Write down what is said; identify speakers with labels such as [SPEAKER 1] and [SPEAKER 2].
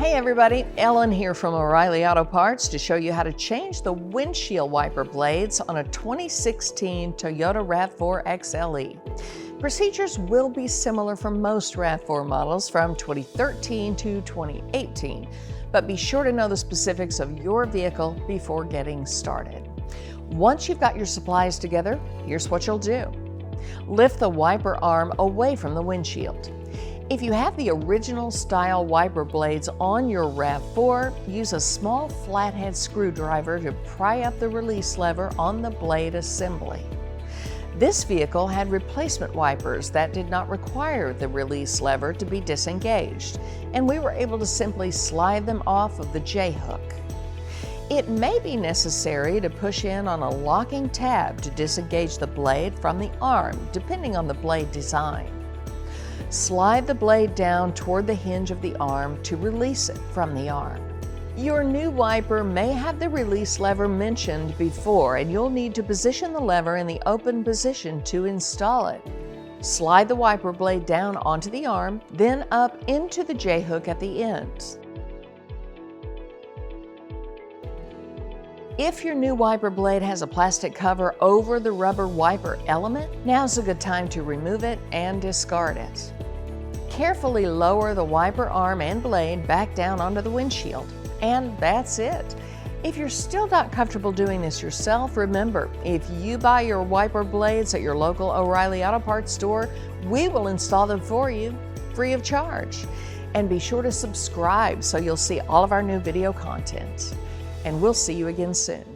[SPEAKER 1] Hey everybody, Ellen here from O'Reilly Auto Parts to show you how to change the windshield wiper blades on a 2016 Toyota RAV4 XLE. Procedures will be similar for most RAV4 models from 2013 to 2018, but be sure to know the specifics of your vehicle before getting started. Once you've got your supplies together, here's what you'll do. Lift the wiper arm away from the windshield. If you have the original style wiper blades on your RAV4, use a small flathead screwdriver to pry up the release lever on the blade assembly. This vehicle had replacement wipers that did not require the release lever to be disengaged, and we were able to simply slide them off of the J-hook. It may be necessary to push in on a locking tab to disengage the blade from the arm, depending on the blade design. Slide the blade down toward the hinge of the arm to release it from the arm. Your new wiper may have the release lever mentioned before, and you'll need to position the lever in the open position to install it. Slide the wiper blade down onto the arm, then up into the J-hook at the ends. If your new wiper blade has a plastic cover over the rubber wiper element, now's a good time to remove it and discard it. Carefully lower the wiper arm and blade back down onto the windshield. And that's it. If you're still not comfortable doing this yourself, remember, if you buy your wiper blades at your local O'Reilly Auto Parts store, we will install them for you free of charge. And be sure to subscribe so you'll see all of our new video content. And we'll see you again soon.